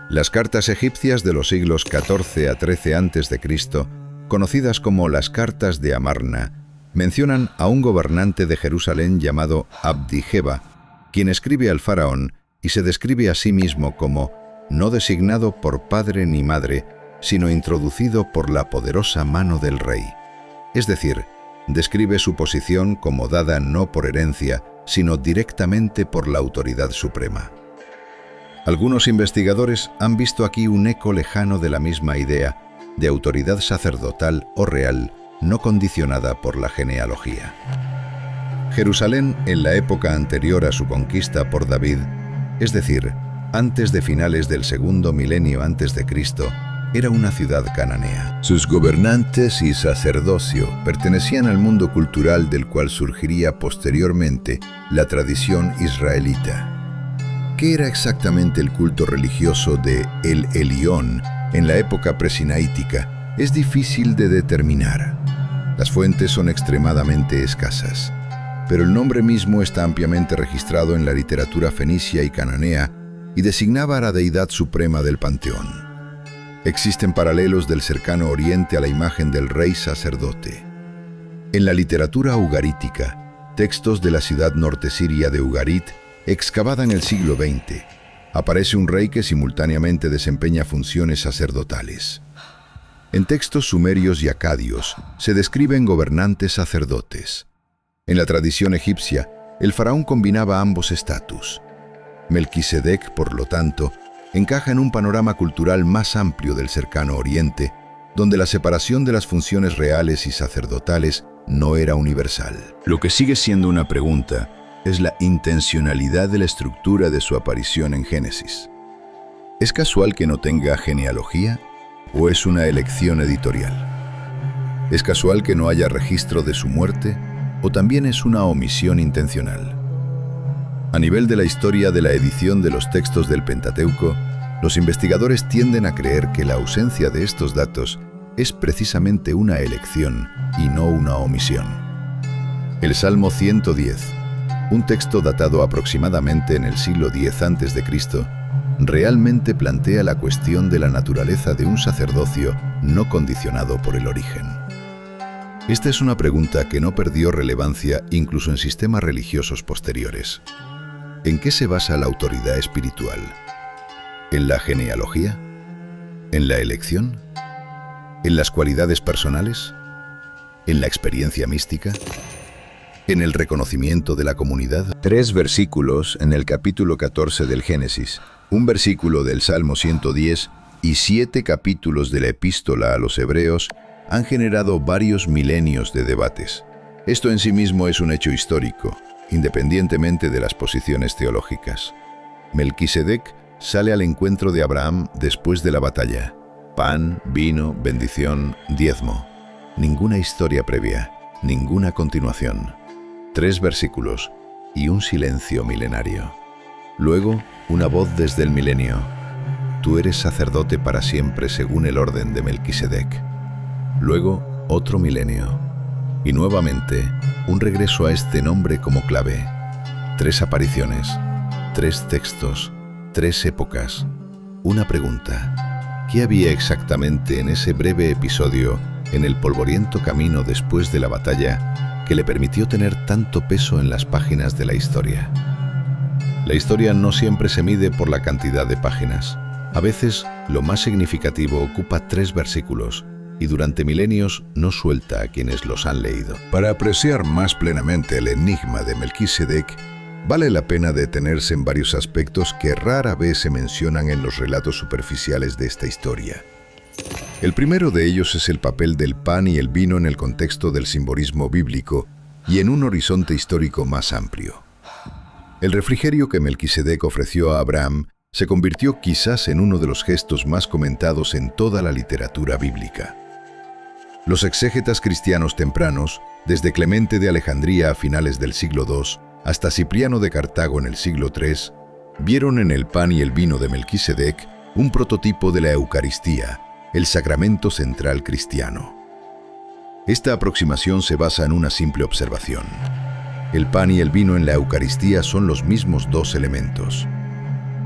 Las cartas egipcias de los siglos XIV a XIII a.C., conocidas como las cartas de Amarna, mencionan a un gobernante de Jerusalén llamado Abdi-Jeba, quien escribe al faraón y se describe a sí mismo como no designado por padre ni madre, sino introducido por la poderosa mano del rey. Es decir, describe su posición como dada no por herencia, sino directamente por la autoridad suprema. Algunos investigadores han visto aquí un eco lejano de la misma idea de autoridad sacerdotal o real, no condicionada por la genealogía. Jerusalén, en la época anterior a su conquista por David, es decir, antes de finales del 2º milenio antes de Cristo, era una ciudad cananea. Sus gobernantes y sacerdocio pertenecían al mundo cultural del cual surgiría posteriormente la tradición israelita. ¿Qué era exactamente el culto religioso de El Elión en la época presinaítica? Es difícil de determinar. Las fuentes son extremadamente escasas. pero el nombre mismo está ampliamente registrado en la literatura fenicia y cananea y designaba a la deidad suprema del panteón. Existen paralelos del cercano oriente a la imagen del rey sacerdote. En la literatura ugarítica, textos de la ciudad norte siria de Ugarit, excavada en el siglo XX, aparece un rey que simultáneamente desempeña funciones sacerdotales. En textos sumerios y acadios se describen gobernantes sacerdotes. En la tradición egipcia, el faraón combinaba ambos estatus. Melquisedec, por lo tanto, encaja en un panorama cultural más amplio del cercano oriente, donde la separación de las funciones reales y sacerdotales no era universal. Lo que sigue siendo una pregunta es la intencionalidad de la estructura de su aparición en Génesis. ¿Es casual que no tenga genealogía o es una elección editorial? ¿Es casual que no haya registro de su muerte o también es una omisión intencional? A nivel de la historia de la edición de los textos del Pentateuco, los investigadores tienden a creer que la ausencia de estos datos es precisamente una elección y no una omisión. El Salmo 110, un texto datado aproximadamente en el siglo X a.C., realmente plantea la cuestión de la naturaleza de un sacerdocio no condicionado por el origen. Esta es una pregunta que no perdió relevancia incluso en sistemas religiosos posteriores. ¿En qué se basa la autoridad espiritual? ¿En la genealogía? ¿En la elección? ¿En las cualidades personales? ¿En la experiencia mística? ¿En el reconocimiento de la comunidad? 3 versículos en el capítulo 14 del Génesis, un versículo del Salmo 110 y 7 capítulos de la Epístola a los Hebreos han generado varios milenios de debates. Esto en sí mismo es un hecho histórico, independientemente de las posiciones teológicas. Melquisedec sale al encuentro de Abraham después de la batalla. Pan, vino, bendición, diezmo. Ninguna historia previa, ninguna continuación. 3 versículos y un silencio milenario. Luego, una voz desde el milenio. Tú eres sacerdote para siempre según el orden de Melquisedec. Luego, otro milenio. Y nuevamente, un regreso a este nombre como clave. 3 apariciones, 3 textos, 3 épocas. Una pregunta. ¿Qué había exactamente en ese breve episodio, en el polvoriento camino después de la batalla, que le permitió tener tanto peso en las páginas de la historia? La historia no siempre se mide por la cantidad de páginas. A veces, lo más significativo ocupa 3 versículos y durante milenios no suelta a quienes los han leído. Para apreciar más plenamente el enigma de Melquisedec, vale la pena detenerse en varios aspectos que rara vez se mencionan en los relatos superficiales de esta historia. El primero de ellos es el papel del pan y el vino en el contexto del simbolismo bíblico y en un horizonte histórico más amplio. El refrigerio que Melquisedec ofreció a Abraham se convirtió quizás en uno de los gestos más comentados en toda la literatura bíblica. Los exégetas cristianos tempranos, desde Clemente de Alejandría a finales del siglo II hasta Cipriano de Cartago en el siglo III, vieron en el pan y el vino de Melquisedec un prototipo de la Eucaristía, el sacramento central cristiano. Esta aproximación se basa en una simple observación. El pan y el vino en la Eucaristía son los mismos 2 elementos.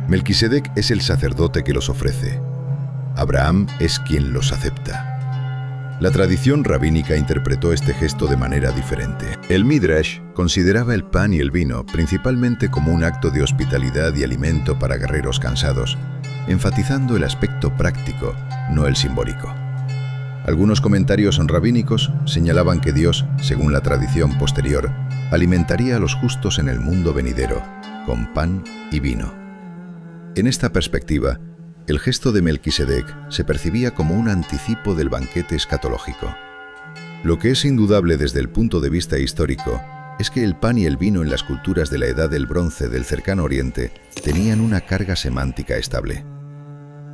Melquisedec es el sacerdote que los ofrece. Abraham es quien los acepta. La tradición rabínica interpretó este gesto de manera diferente. El Midrash consideraba el pan y el vino principalmente como un acto de hospitalidad y alimento para guerreros cansados, enfatizando el aspecto práctico, no el simbólico. Algunos comentarios rabínicos señalaban que Dios, según la tradición posterior, alimentaría a los justos en el mundo venidero, con pan y vino. En esta perspectiva, el gesto de Melquisedec se percibía como un anticipo del banquete escatológico. Lo que es indudable desde el punto de vista histórico es que el pan y el vino en las culturas de la Edad del Bronce del Cercano Oriente tenían una carga semántica estable.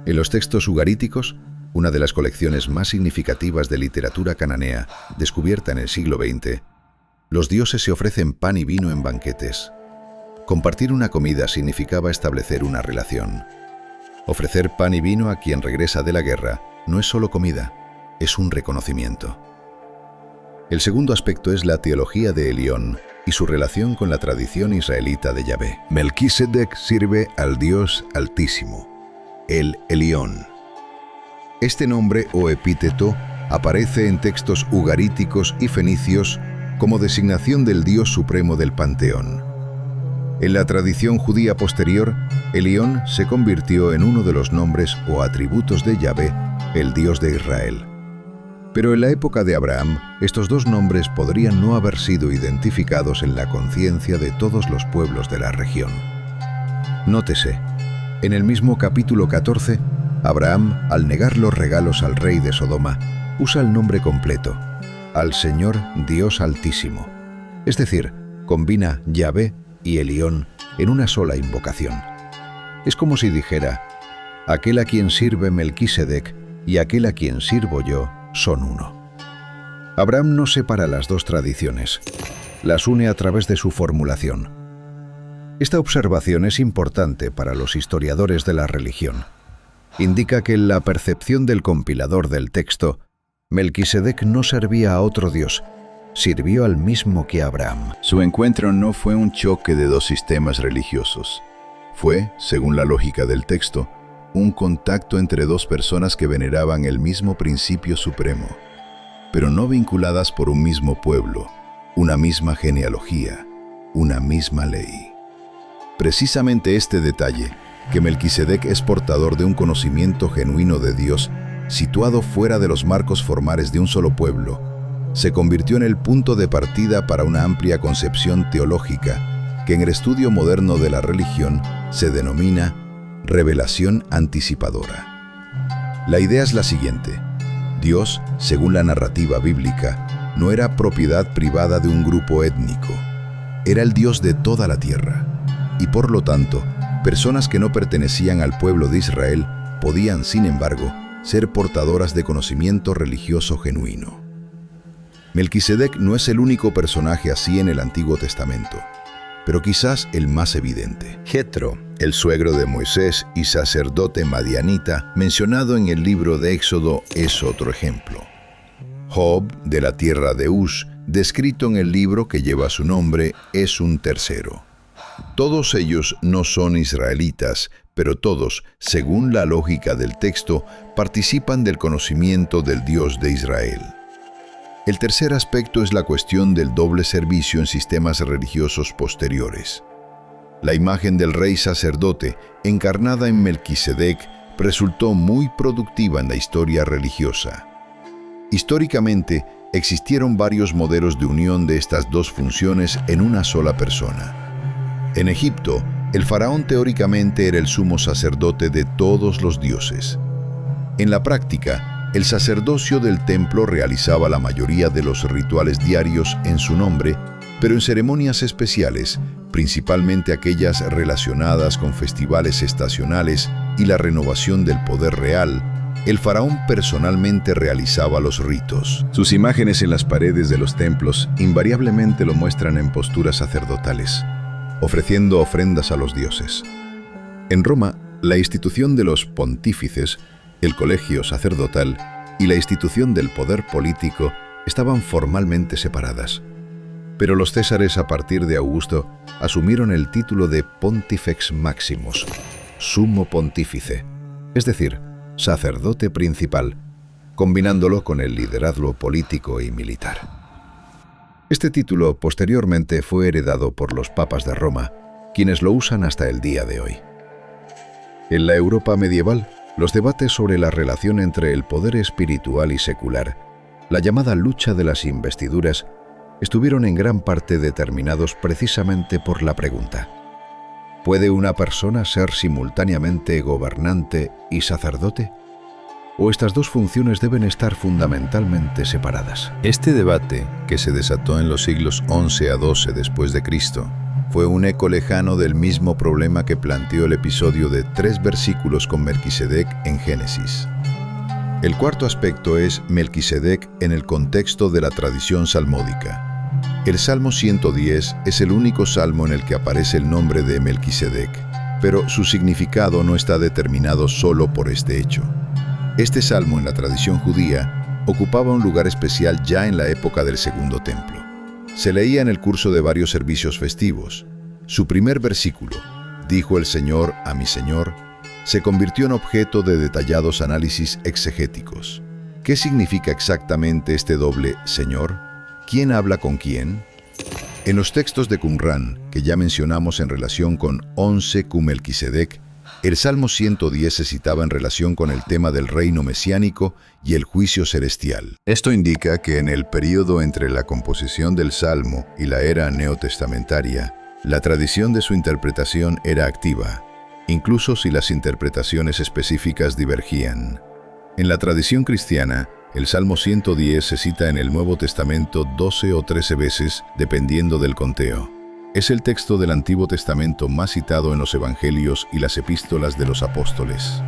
En los textos ugaríticos, una de las colecciones más significativas de literatura cananea, descubierta en el siglo XX, los dioses se ofrecen pan y vino en banquetes. Compartir una comida significaba establecer una relación. Ofrecer pan y vino a quien regresa de la guerra no es solo comida, es un reconocimiento. El segundo aspecto es la teología de Elión, y su relación con la tradición israelita de Yahvé. Melquisedec sirve al Dios Altísimo, el Elión. Este nombre o epíteto aparece en textos ugaríticos y fenicios como designación del Dios supremo del panteón. En la tradición judía posterior, Elión se convirtió en uno de los nombres o atributos de Yahvé, el Dios de Israel. Pero en la época de Abraham, estos dos nombres podrían no haber sido identificados en la conciencia de todos los pueblos de la región. Nótese, en el mismo capítulo 14, Abraham, al negar los regalos al rey de Sodoma, usa el nombre completo, al Señor Dios Altísimo. Es decir, combina Yahvé y Elión en una sola invocación. Es como si dijera, aquel a quien sirve Melquisedec y aquel a quien sirvo yo son uno. Abraham no separa las dos tradiciones, las une a través de su formulación. Esta observación es importante para los historiadores de la religión. Indica que en la percepción del compilador del texto, Melquisedec no servía a otro Dios, sirvió al mismo que Abraham. Su encuentro no fue un choque de dos sistemas religiosos. Fue, según la lógica del texto, un contacto entre dos personas que veneraban el mismo principio supremo, pero no vinculadas por un mismo pueblo, una misma genealogía, una misma ley. Precisamente este detalle, que Melquisedec es portador de un conocimiento genuino de Dios, situado fuera de los marcos formales de un solo pueblo, se convirtió en el punto de partida para una amplia concepción teológica que en el estudio moderno de la religión se denomina revelación anticipadora. La idea es la siguiente: Dios, según la narrativa bíblica, no era propiedad privada de un grupo étnico, era el Dios de toda la tierra, y por lo tanto, personas que no pertenecían al pueblo de Israel podían, sin embargo, ser portadoras de conocimiento religioso genuino. Melquisedec no es el único personaje así en el Antiguo Testamento, pero quizás el más evidente. Jetro, el suegro de Moisés y sacerdote madianita, mencionado en el libro de Éxodo, es otro ejemplo. Job, de la tierra de Uz, descrito en el libro que lleva su nombre, es un tercero. Todos ellos no son israelitas, pero todos, según la lógica del texto, participan del conocimiento del Dios de Israel. El tercer aspecto es la cuestión del doble servicio en sistemas religiosos posteriores. La imagen del rey sacerdote, encarnada en Melquisedec, resultó muy productiva en la historia religiosa. Históricamente, existieron varios modelos de unión de estas dos funciones en una sola persona. En Egipto, el faraón teóricamente era el sumo sacerdote de todos los dioses. En la práctica, el sacerdocio del templo realizaba la mayoría de los rituales diarios en su nombre, pero en ceremonias especiales, principalmente aquellas relacionadas con festivales estacionales y la renovación del poder real, el faraón personalmente realizaba los ritos. Sus imágenes en las paredes de los templos invariablemente lo muestran en posturas sacerdotales, ofreciendo ofrendas a los dioses. En Roma, la institución de los pontífices, el colegio sacerdotal y la institución del poder político estaban formalmente separadas. Pero los césares a partir de Augusto asumieron el título de Pontifex Maximus, sumo pontífice, es decir, sacerdote principal, combinándolo con el liderazgo político y militar. Este título posteriormente fue heredado por los papas de Roma, quienes lo usan hasta el día de hoy. En la Europa medieval, los debates sobre la relación entre el poder espiritual y secular, la llamada lucha de las investiduras, estuvieron en gran parte determinados precisamente por la pregunta: ¿puede una persona ser simultáneamente gobernante y sacerdote? ¿O estas dos funciones deben estar fundamentalmente separadas? Este debate, que se desató en los siglos XI a XII después de Cristo, fue un eco lejano del mismo problema que planteó el episodio de 3 versículos con Melquisedec en Génesis. El cuarto aspecto es Melquisedec en el contexto de la tradición salmódica. El Salmo 110 es el único salmo en el que aparece el nombre de Melquisedec, pero su significado no está determinado solo por este hecho. Este salmo en la tradición judía ocupaba un lugar especial ya en la época del Segundo Templo. Se leía en el curso de varios servicios festivos. Su primer versículo, «Dijo el Señor a mi Señor», se convirtió en objeto de detallados análisis exegéticos. ¿Qué significa exactamente este doble Señor? ¿Quién habla con quién? En los textos de Qumran, que ya mencionamos en relación con 11 Q Melquisedec, el Salmo 110 se citaba en relación con el tema del reino mesiánico y el juicio celestial. Esto indica que en el período entre la composición del Salmo y la era neotestamentaria, la tradición de su interpretación era activa, incluso si las interpretaciones específicas divergían. En la tradición cristiana, el Salmo 110 se cita en el Nuevo Testamento 12 o 13 veces, dependiendo del conteo. Es el texto del Antiguo Testamento más citado en los Evangelios y las epístolas de los apóstoles.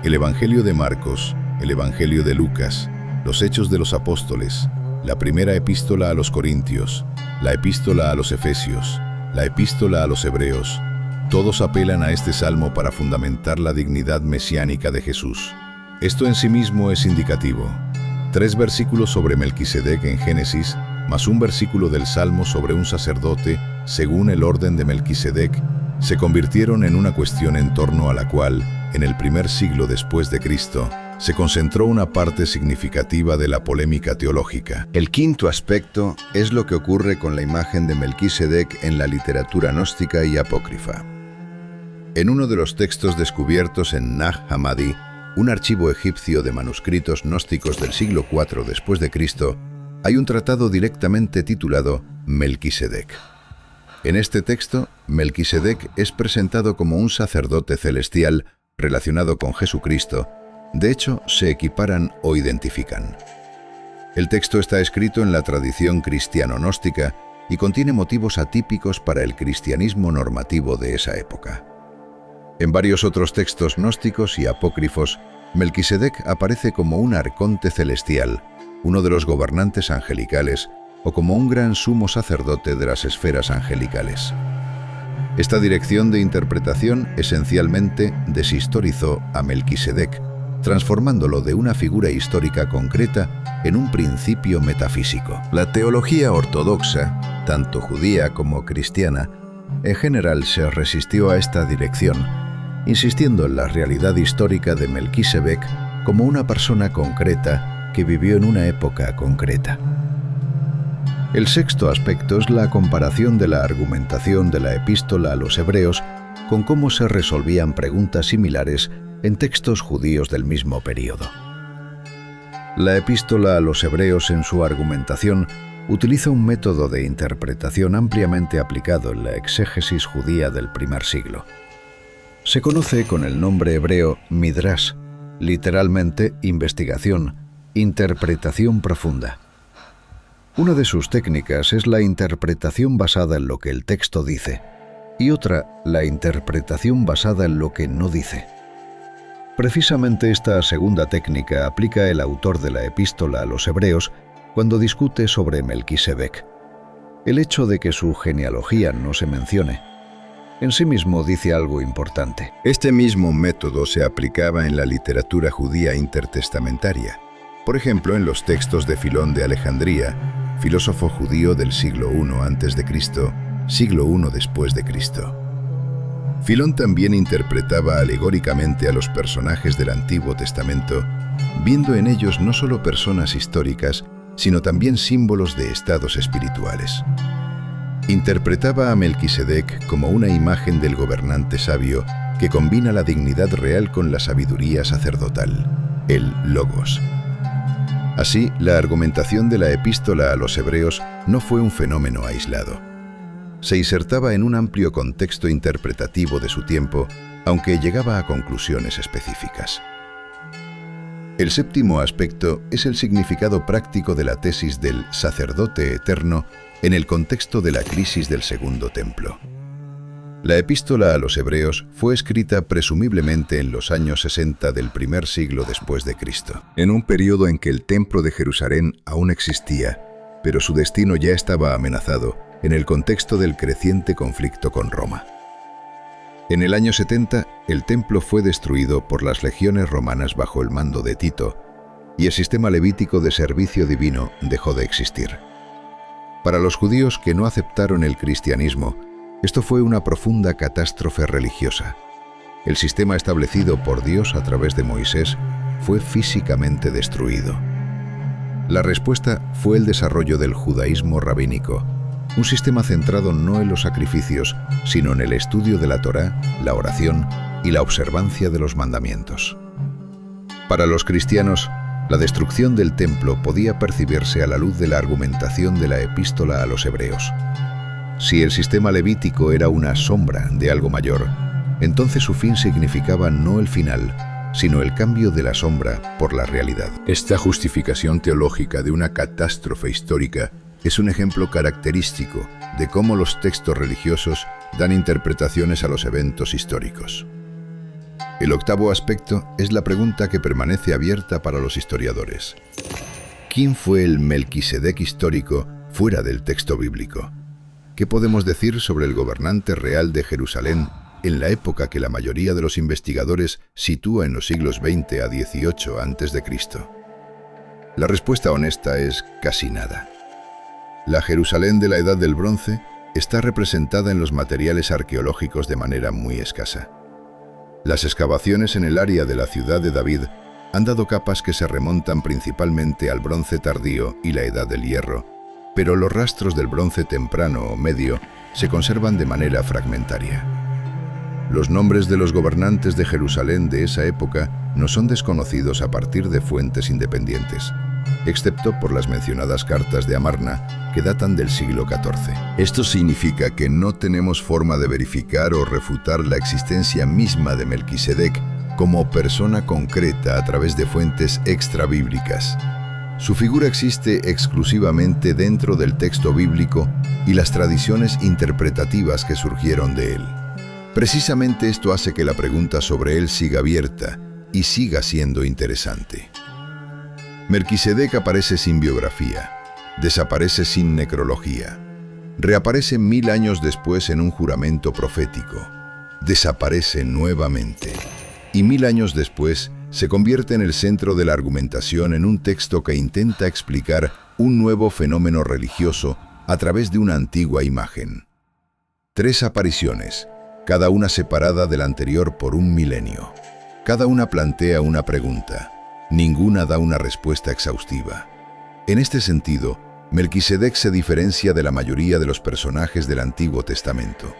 El Evangelio de Marcos, el Evangelio de Lucas, los Hechos de los Apóstoles, la primera epístola a los Corintios, la epístola a los Efesios, la epístola a los Hebreos, todos apelan a este salmo para fundamentar la dignidad mesiánica de Jesús. Esto en sí mismo es indicativo. 3 versículos sobre Melquisedec en Génesis, más un versículo del Salmo sobre un sacerdote, según el orden de Melquisedec, se convirtieron en una cuestión en torno a la cual, en el primer siglo después de Cristo, se concentró una parte significativa de la polémica teológica. El quinto aspecto es lo que ocurre con la imagen de Melquisedec en la literatura gnóstica y apócrifa. En uno de los textos descubiertos en Nag Hammadi, un archivo egipcio de manuscritos gnósticos del siglo IV después de Cristo, hay un tratado directamente titulado Melquisedec. En este texto, Melquisedec es presentado como un sacerdote celestial relacionado con Jesucristo. De hecho, se equiparan o identifican. El texto está escrito en la tradición cristiano-gnóstica y contiene motivos atípicos para el cristianismo normativo de esa época. En varios otros textos gnósticos y apócrifos, Melquisedec aparece como un arconte celestial, uno de los gobernantes angelicales, o como un gran sumo sacerdote de las esferas angelicales. Esta dirección de interpretación esencialmente deshistorizó a Melquisedec, transformándolo de una figura histórica concreta en un principio metafísico. La teología ortodoxa, tanto judía como cristiana, en general se resistió a esta dirección, insistiendo en la realidad histórica de Melquisedec como una persona concreta que vivió en una época concreta. El sexto aspecto es la comparación de la argumentación de la epístola a los hebreos con cómo se resolvían preguntas similares en textos judíos del mismo período. La epístola a los hebreos en su argumentación utiliza un método de interpretación ampliamente aplicado en la exégesis judía del primer siglo. Se conoce con el nombre hebreo Midrash, literalmente investigación, interpretación profunda. Una de sus técnicas es la interpretación basada en lo que el texto dice, y otra, la interpretación basada en lo que no dice. Precisamente esta segunda técnica aplica el autor de la epístola a los hebreos cuando discute sobre Melquisedec. El hecho de que su genealogía no se mencione en sí mismo dice algo importante. Este mismo método se aplicaba en la literatura judía intertestamentaria. Por ejemplo, en los textos de Filón de Alejandría, filósofo judío del siglo I a.C., siglo I después de Cristo. Filón también interpretaba alegóricamente a los personajes del Antiguo Testamento, viendo en ellos no solo personas históricas, sino también símbolos de estados espirituales. Interpretaba a Melquisedec como una imagen del gobernante sabio que combina la dignidad real con la sabiduría sacerdotal, el Logos. Así, la argumentación de la epístola a los hebreos no fue un fenómeno aislado. Se insertaba en un amplio contexto interpretativo de su tiempo, aunque llegaba a conclusiones específicas. El séptimo aspecto es el significado práctico de la tesis del sacerdote eterno en el contexto de la crisis del Segundo Templo. La epístola a los hebreos fue escrita presumiblemente en los años 60 del primer siglo después de Cristo, en un periodo en que el Templo de Jerusalén aún existía, pero su destino ya estaba amenazado en el contexto del creciente conflicto con Roma. En el año 70, el templo fue destruido por las legiones romanas bajo el mando de Tito, y el sistema levítico de servicio divino dejó de existir. Para los judíos que no aceptaron el cristianismo, esto fue una profunda catástrofe religiosa. El sistema establecido por Dios a través de Moisés fue físicamente destruido. La respuesta fue el desarrollo del judaísmo rabínico, un sistema centrado no en los sacrificios, sino en el estudio de la Torá, la oración y la observancia de los mandamientos. Para los cristianos, la destrucción del templo podía percibirse a la luz de la argumentación de la epístola a los hebreos. Si el sistema levítico era una sombra de algo mayor, entonces su fin significaba no el final, sino el cambio de la sombra por la realidad. Esta justificación teológica de una catástrofe histórica es un ejemplo característico de cómo los textos religiosos dan interpretaciones a los eventos históricos. El octavo aspecto es la pregunta que permanece abierta para los historiadores. ¿Quién fue el Melquisedec histórico fuera del texto bíblico? ¿Qué podemos decir sobre el gobernante real de Jerusalén en la época que la mayoría de los investigadores sitúa en los siglos XX a XVIII a.C.? La respuesta honesta es casi nada. La Jerusalén de la Edad del Bronce está representada en los materiales arqueológicos de manera muy escasa. Las excavaciones en el área de la ciudad de David han dado capas que se remontan principalmente al bronce tardío y la Edad del Hierro, pero los rastros del bronce temprano o medio se conservan de manera fragmentaria. Los nombres de los gobernantes de Jerusalén de esa época no son desconocidos a partir de fuentes independientes, excepto por las mencionadas cartas de Amarna, que datan del siglo XIV. Esto significa que no tenemos forma de verificar o refutar la existencia misma de Melquisedec como persona concreta a través de fuentes extrabíblicas. Su figura existe exclusivamente dentro del texto bíblico y las tradiciones interpretativas que surgieron de él. Precisamente esto hace que la pregunta sobre él siga abierta y siga siendo interesante. Melquisedec aparece sin biografía, desaparece sin necrología, reaparece 1000 años después en un juramento profético, desaparece nuevamente y 1000 años después se convierte en el centro de la argumentación en un texto que intenta explicar un nuevo fenómeno religioso a través de una antigua imagen. 3 apariciones, cada una separada de la anterior por un milenio. Cada una plantea una pregunta. Ninguna da una respuesta exhaustiva. En este sentido, Melquisedec se diferencia de la mayoría de los personajes del Antiguo Testamento.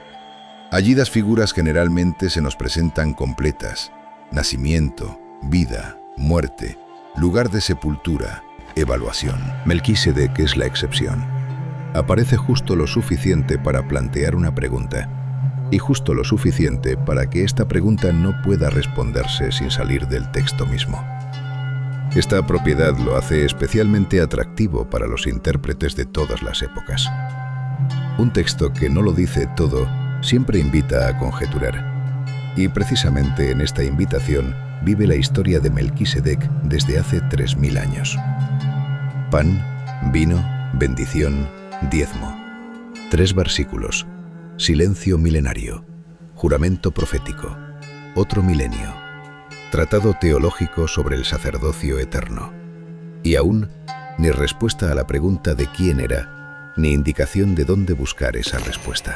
Allí las figuras generalmente se nos presentan completas: nacimiento, vida, muerte, lugar de sepultura, evaluación. Melquisedec es la excepción. Aparece justo lo suficiente para plantear una pregunta, y justo lo suficiente para que esta pregunta no pueda responderse sin salir del texto mismo. Esta propiedad lo hace especialmente atractivo para los intérpretes de todas las épocas. Un texto que no lo dice todo siempre invita a conjeturar. Y precisamente en esta invitación vive la historia de Melquisedec desde hace 3000 años. Pan, vino, bendición, diezmo. 3 versículos. Silencio milenario. Juramento profético. Otro milenio. Tratado teológico sobre el sacerdocio eterno. Y aún, ni respuesta a la pregunta de quién era, ni indicación de dónde buscar esa respuesta.